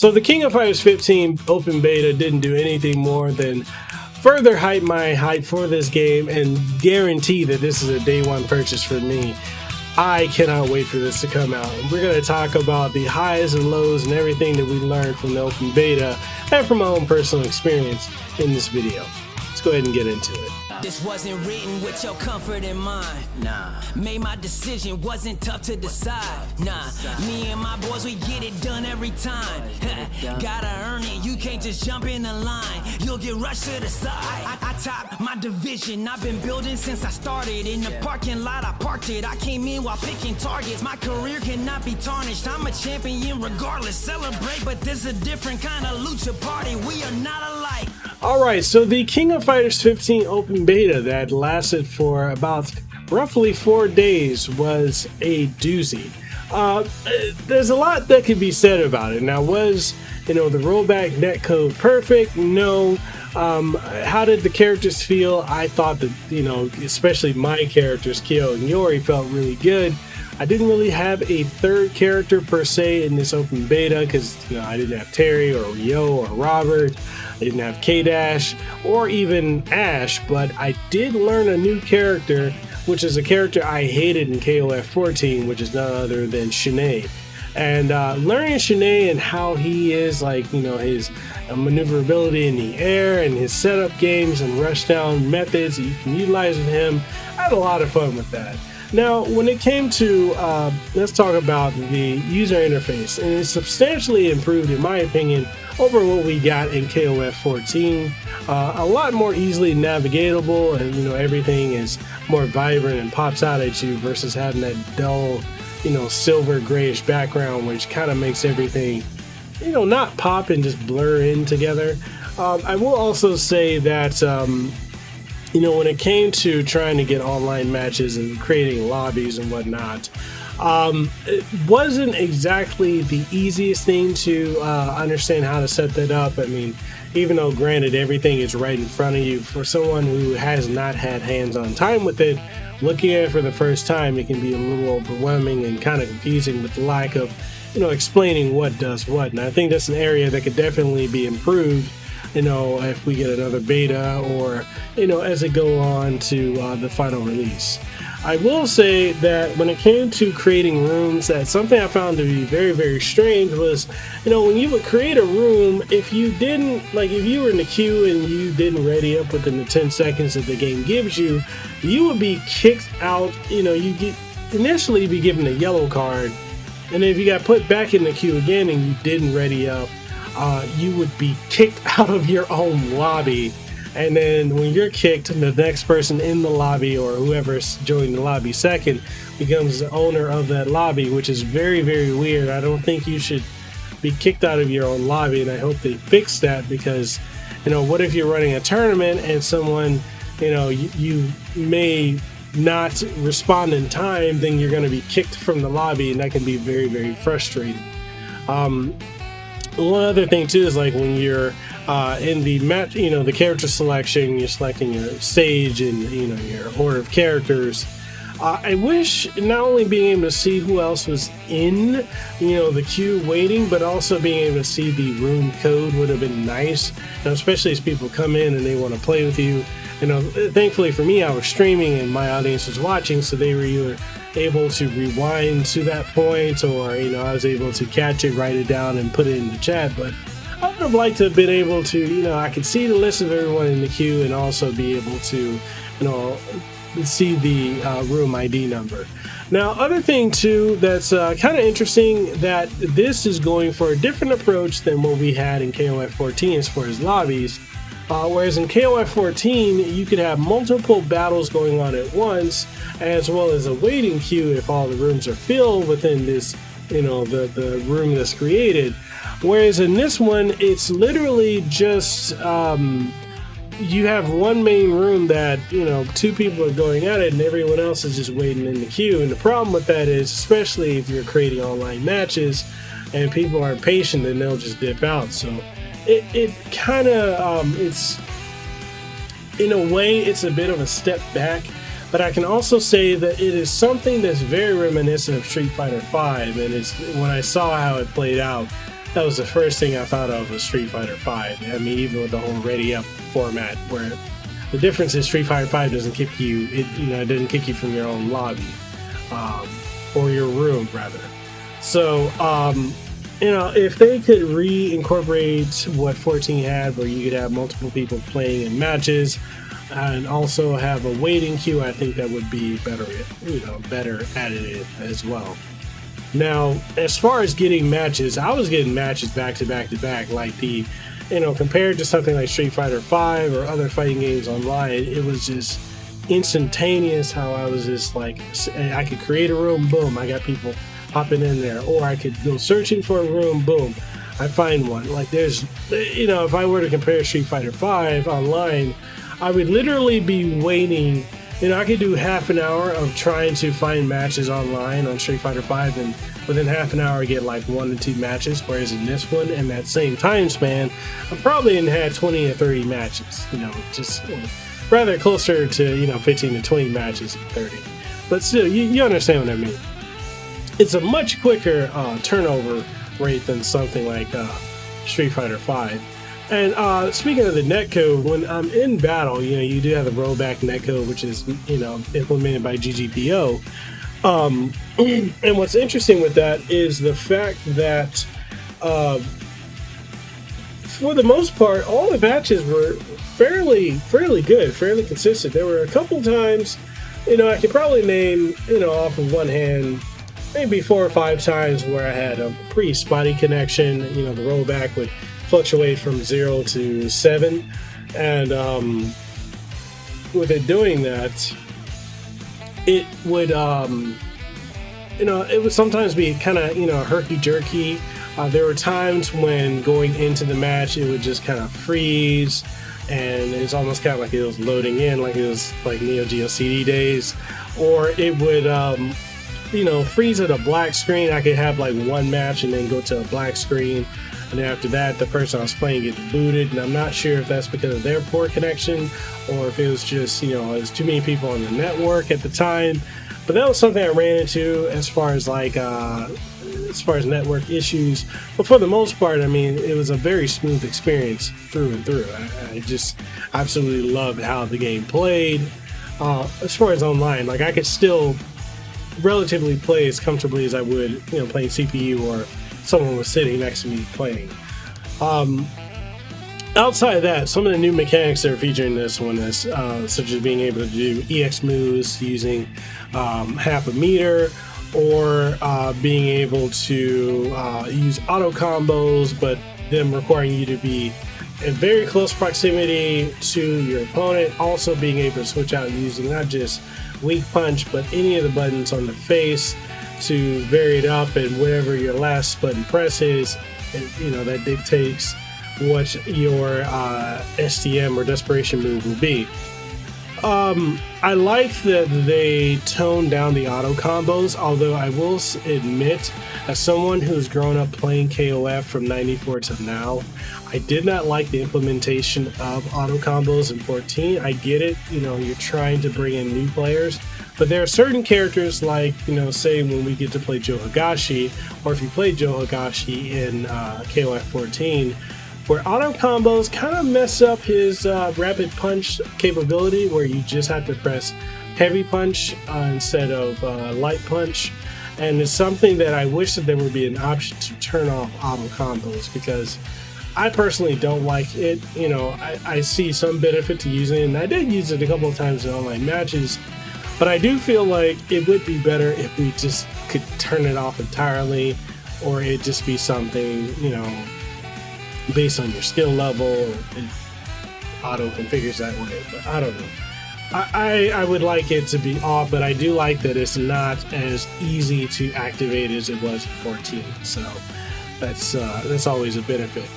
So the King of Fighters 15 open beta didn't do anything more than further hype my hype for this game and guarantee that this is a day one purchase for me. I cannot wait for this to come out. We're going to talk about the highs and lows and everything that we learned from the open beta and from my own personal experience in this video. Let's go ahead and get into it. This wasn't written with your comfort in mind. Nah. Made my decision, wasn't tough to decide. Nah. Me and my boys, we get it done every time. Gotta earn it, you can't just jump in the line. You'll get rushed to the side. I top my division, I've been building since I started. In the parking lot, I parked it. I came in while picking targets. My career cannot be tarnished. I'm a champion regardless. Celebrate, but this a different kind of lucha party. We are not alike. Alright, so the King of Fighters 15 open beta that lasted for about roughly 4 days was a doozy. There's a lot that could be said about it. Now, was, the rollback netcode perfect? No. How did the characters feel? I thought that, especially my characters, Kyo and Iori, felt really good. I didn't really have a third character per se in this open beta because, I didn't have Terry or Ryo or Robert. I didn't have K-Dash or even Ash, but I did learn a new character, which is a character I hated in KOF14, which is none other than Shunei. And learning Shunei and how he is, his maneuverability in the air and his setup games and rushdown methods that you can utilize with him, I had a lot of fun with that. Now, when it came to, let's talk about the user interface, and it's substantially improved, in my opinion, over what we got in KOF 14. A lot more easily navigatable, and everything is more vibrant and pops out at you versus having that dull, silver grayish background, which kind of makes everything, not pop and just blur in together. I will also say that when it came to trying to get online matches and creating lobbies and whatnot, it wasn't exactly the easiest thing to understand how to set that up. I mean, even though granted everything is right in front of you, for someone who has not had hands-on time with it, looking at it for the first time, it can be a little overwhelming and kind of confusing with the lack of, explaining what does what. And I think that's an area that could definitely be improved, if we get another beta or, as it go on to the final release. I will say that when it came to creating rooms, that something I found to be very, very strange was, when you would create a room, if you were in the queue and you didn't ready up within the 10 seconds that the game gives you, you would be kicked out. You get initially be given a yellow card, and if you got put back in the queue again and you didn't ready up, you would be kicked out of your own lobby. And then when you're kicked, the next person in the lobby or whoever's joined the lobby second becomes the owner of that lobby, which is very, very weird. I don't think you should be kicked out of your own lobby, and I hope they fix that because, what if you're running a tournament and someone, you may not respond in time, then you're going to be kicked from the lobby, and that can be very, very frustrating. One other thing too is when you're in the match, the character selection, you're selecting your stage and your order of characters. I wish not only being able to see who else was in the queue waiting, but also being able to see the room code would have been nice. Especially as people come in and they want to play with you. Thankfully for me, I was streaming and my audience was watching, so they were either able to rewind to that point or I was able to catch it, write it down, and put it in the chat. But I would have liked to have been able to, I could see the list of everyone in the queue and also be able to, see the room ID number. Now, other thing too that's kind of interesting, that this is going for a different approach than what we had in KOF 14 as far as lobbies. Whereas in KOF 14, you could have multiple battles going on at once, as well as a waiting queue if all the rooms are filled within this, the room that's created. Whereas in this one, it's literally just, you have one main room that, two people are going at it and everyone else is just waiting in the queue. And the problem with that is, especially if you're creating online matches and people aren't patient, then they'll just dip out. So it kind of, it's, in a way, it's a bit of a step back. But I can also say that it is something that's very reminiscent of Street Fighter V, and it's when I saw how it played out, that was the first thing I thought of was Street Fighter V. I mean, even with the whole ready up format, where the difference is Street Fighter V doesn't kick you, it doesn't kick you from your own lobby, or your room rather. So, if they could reincorporate what 14 had, where you could have multiple people playing in matches, and also have a waiting queue, I think that would be better added as well. Now, as far as getting matches, I was getting matches back to back to back, like compared to something like Street Fighter V or other fighting games online, it was just instantaneous how I was just like, I could create a room, boom, I got people hopping in there, or I could go searching for a room, boom, I find one. Like there's, if I were to compare Street Fighter V online, I would literally be waiting. I could do half an hour of trying to find matches online on Street Fighter V, and within half an hour I get like 1 to 2 matches, whereas in this one, in that same time span, I probably had 20 or 30 matches, rather closer to, 15 to 20 matches than 30. But still, you understand what I mean. It's a much quicker turnover rate than something like Street Fighter V. And speaking of the netcode, when I'm in battle, you do have the Rollback Netcode, which is, implemented by GGPO. And what's interesting with that is the fact that, for the most part, all the matches were fairly good, fairly consistent. There were a couple times, I could probably name, off of one hand, maybe 4 or 5 times where I had a pretty spotty connection. The rollback would fluctuate from 0 to 7, and with it doing that, it would it would sometimes be kind of herky-jerky. There were times when going into the match it would just kind of freeze, and it's almost kind of like it was loading in, like it was like Neo Geo CD days, or it would freeze at a black screen. I could have like one match and then go to a black screen, and then after that, the person I was playing gets booted, and I'm not sure if that's because of their poor connection or if it was just, it was too many people on the network at the time. But that was something I ran into as far as network issues. But for the most part, I mean, it was a very smooth experience through and through. I just absolutely loved how the game played. As far as online, like I could still relatively play as comfortably as I would, playing CPU or someone was sitting next to me playing. Outside of that, some of the new mechanics that are featured in this one is such as being able to do EX moves using half a meter, or being able to use auto combos, but them requiring you to be in very close proximity to your opponent. Also being able to switch out using not just weak punch, but any of the buttons on the face to vary it up, and whatever your last button presses, that dictates what your STM or desperation move will be. I like that they toned down the auto combos, although I will admit, as someone who's grown up playing KOF from 94 to now, I did not like the implementation of auto combos in 14. I get it, you're trying to bring in new players, but there are certain characters like, say when we get to play Joe Higashi, or if you play Joe Higashi in KOF 14, where auto combos kind of mess up his rapid punch capability, where you just have to press heavy punch instead of light punch. And it's something that I wish that there would be an option to turn off auto combos, because I personally don't like it. I see some benefit to using it, and I did use it a couple of times in online matches, but I do feel like it would be better if we just could turn it off entirely, or it just be something, based on your skill level, it auto configures that way. But I don't know. I would like it to be off, but I do like that it's not as easy to activate as it was in 14. So that's always a benefit.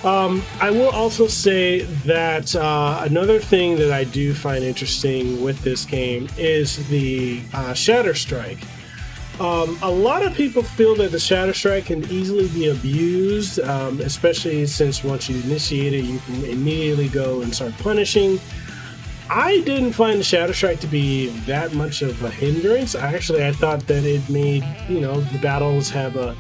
I will also say that another thing that I do find interesting with this game is the Shatter Strike. A lot of people feel that the Shatter Strike can easily be abused, especially since once you initiate it, you can immediately go and start punishing. I didn't find the Shatter Strike to be that much of a hindrance. I thought that it made, the battles have a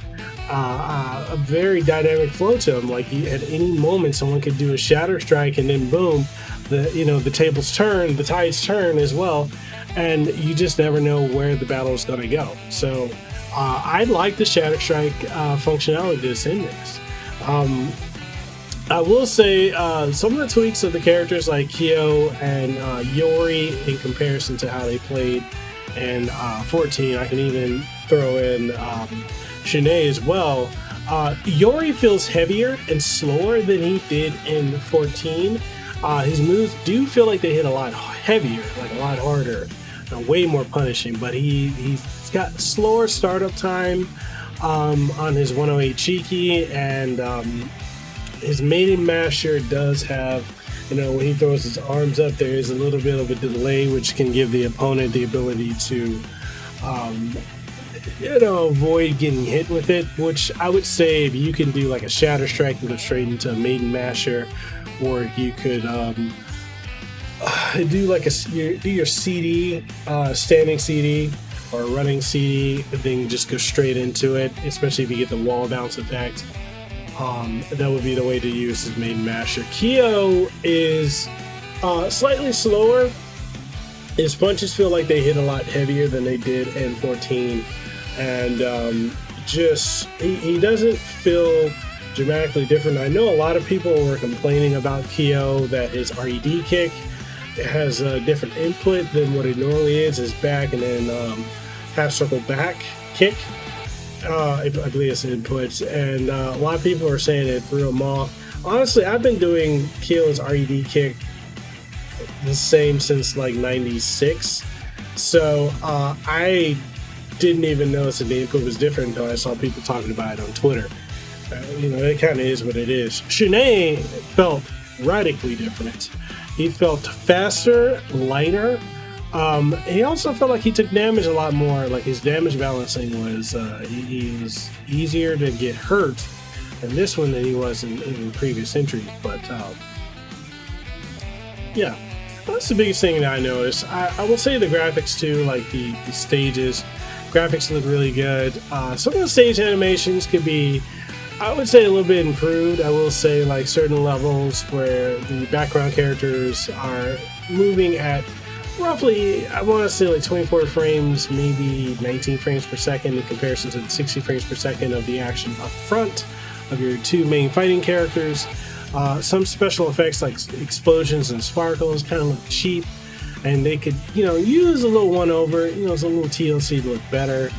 a very dynamic flow to him. Like at any moment, someone could do a shatter strike, and then boom, the tables turn, the tides turn as well, and you just never know where the battle is going to go. So I like the shatter strike functionality that's in this. I will say some of the tweaks of the characters like Kyo and Iori in comparison to how they played in 14. I can even throw in Shunei as well. Iori feels heavier and slower than he did in 14. His moves do feel like they hit a lot heavier, like a lot harder, way more punishing, but he's got slower startup time on his 108 Cheeky, and his maiden masher does have, when he throws his arms up, there is a little bit of a delay, which can give the opponent the ability to avoid getting hit with it, which I would say if you can do like a shatter strike and go straight into a maiden masher, or you could do your CD, standing CD or running CD, and then just go straight into it, especially if you get the wall bounce effect. That would be the way to use his main masher. Kyo is slightly slower. His punches feel like they hit a lot heavier than they did in 14, and he doesn't feel dramatically different. I know a lot of people were complaining about Kyo that his RED kick has a different input than what it normally is. His back and then half circle back kick. I believe it's inputs, and a lot of people are saying it threw him off. Honestly, I've been doing Kyo's RED kick the same since like 96, so I didn't even notice that the input was different until I saw people talking about it on Twitter. It kind of is what it is. Shunei felt radically different. He felt faster, lighter. He also felt like he took damage a lot more. Like his damage balancing was, he was easier to get hurt in this one than he was in previous entries. But yeah, that's the biggest thing that I noticed. I will say the graphics too, like the stages, graphics look really good. Some of the stage animations could be, I would say, a little bit improved. I will say like certain levels where the background characters are moving at roughly, I want to say like 24 frames, maybe 19 frames per second in comparison to the 60 frames per second of the action up front of your two main fighting characters. Some special effects like explosions and sparkles kind of look cheap, and they could, use a little one over, it's a little TLC to look better.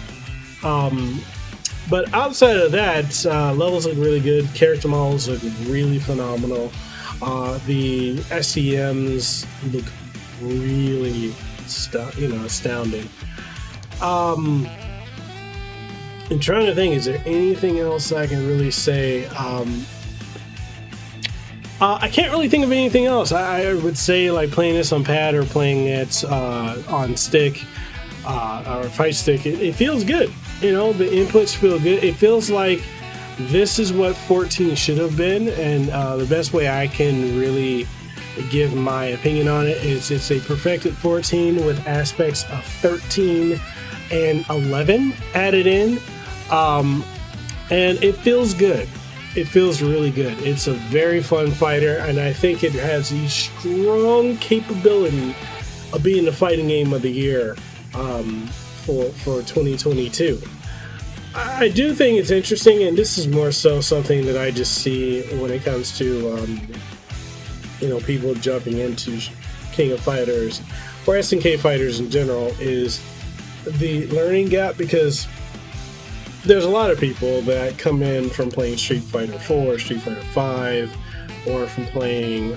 But outside of that, levels look really good. Character models look really phenomenal. The SCMs look really astounding. I'm trying to think, is there anything else I can really say? I can't really think of anything else. I would say like playing this on pad or playing it on stick or fight stick, it feels good. The inputs feel good. It feels like this is what 14 should have been, and the best way I can really give my opinion on it is it's a perfected 14 with aspects of 13 and 11 added in, and it feels good. It feels really good. It's a very fun fighter, and I think it has a strong capability of being the fighting game of the year for 2022. I do think it's interesting, and this is more so something that I just see when it comes to people jumping into King of Fighters or SNK fighters in general, is the learning gap, because there's a lot of people that come in from playing Street Fighter 4, Street Fighter 5, or from playing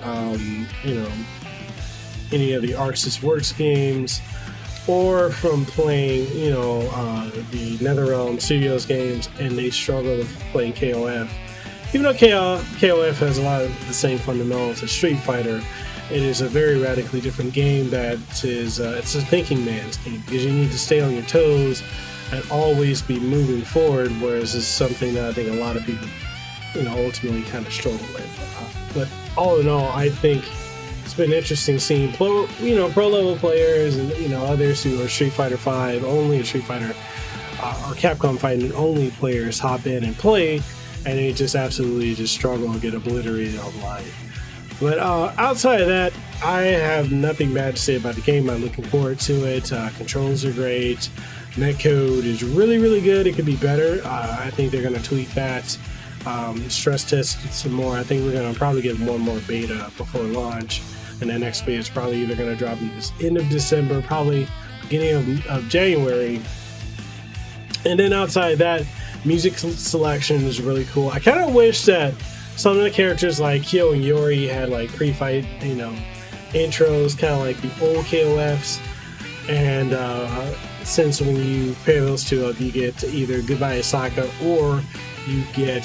any of the ArcSys Works games, or from playing the NetherRealm Studios games, and they struggle with playing KOF. Even though KOF has a lot of the same fundamentals as Street Fighter, it is a very radically different game that is, it's a thinking man's game, because you need to stay on your toes and always be moving forward, whereas it's something that I think a lot of people, ultimately kind of struggle with. But all in all, I think it's been interesting seeing pro level players and others who are Street Fighter 5 only, Street Fighter or Capcom Fighting only players hop in and play, and they just absolutely just struggle and get obliterated online. But outside of that, I have nothing bad to say about the game. I'm looking forward to it. Controls are great. Netcode is really good. It could be better. I think they're going to tweak that. Stress test some more. I think we're going to probably get one more beta before launch. And the next beta is probably either going to drop in this end of December, probably beginning of January. And then outside of that, music selection is really cool. I kind of wish that some of the characters like Kyo and Iori had like pre-fight, intros, kind of like the old KOFs. And since when you pair those two up, you get either Goodbye Osaka or you get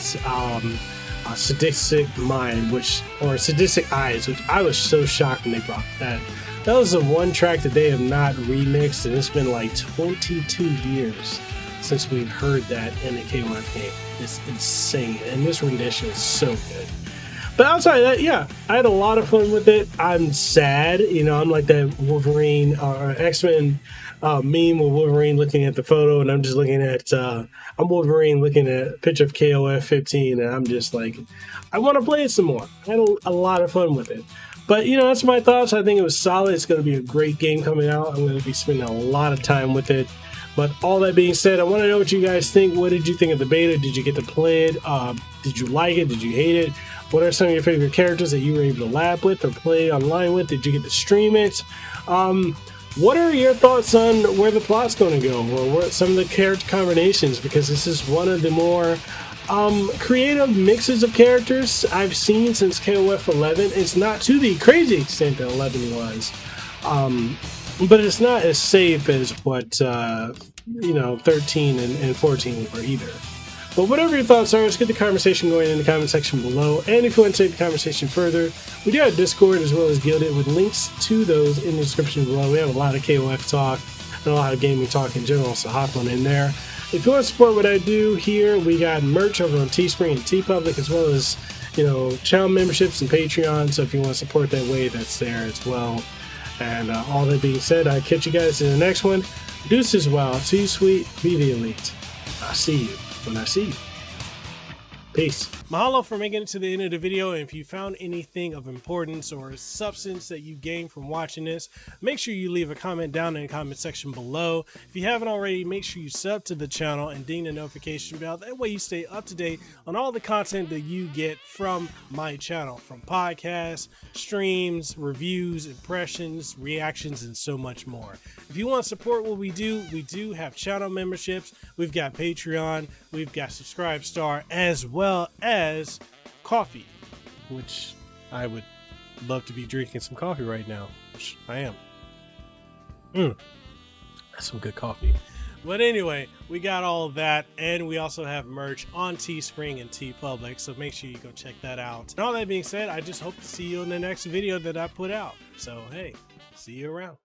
Sadistic Mind, or Sadistic Eyes, which I was so shocked when they brought that. That was the one track that they have not remixed, and it's been like 22 years since we've heard that in a KOF game. It's insane, and this rendition is so good. But outside of that, yeah, I had a lot of fun with it. I'm sad, I'm like that Wolverine or X-Men meme with Wolverine looking at the photo, and I'm just looking at I'm Wolverine looking at a picture of KOF15, and I'm just like, I want to play it some more. I had a lot of fun with it. But that's my thoughts. I think it was solid. It's going to be a great game coming out. I'm going to be spending a lot of time with it. But all that being said, I want to know what you guys think. What did you think of the beta? Did you get to play it? Did you like it? Did you hate it? What are some of your favorite characters that you were able to lab with or play online with? Did you get to stream it? What are your thoughts on where the plot's going to go, or what some of the character combinations? Because this is one of the more creative mixes of characters I've seen since KOF 11. It's not to the crazy extent that 11 was, but it's not as safe as what 13 and 14 were either. But whatever your thoughts are, let's get the conversation going in the comment section below. And if you want to take the conversation further, we do have Discord as well as Guilded with links to those in the description below. We have a lot of KOF talk and a lot of gaming talk in general, so hop on in there. If you want to support what I do here, we got merch over on Teespring and TeePublic, as well as channel memberships and Patreon. So if you want to support that way, that's there as well. And all that being said, I'll catch you guys in the next one. Deuces well, too sweet, be the elite. I'll see you when I see you. Peace. Mahalo for making it to the end of the video, and if you found anything of importance or substance that you gained from watching this, make sure you leave a comment down in the comment section below. If you haven't already, make sure you sub to the channel and ding the notification bell. That way you stay up to date on all the content that you get from my channel, from podcasts, streams, reviews, impressions, reactions, and so much more. If you want to support what we do have channel memberships, we've got Patreon, we've got Subscribe Star, as well as coffee, which I would love to be drinking some coffee right now, which I am. That's some good coffee. But anyway, we got all of that, and we also have merch on Teespring and TeePublic, so make sure you go check that out. And all that being said, I just hope to see you in the next video that I put out. So hey, see you around.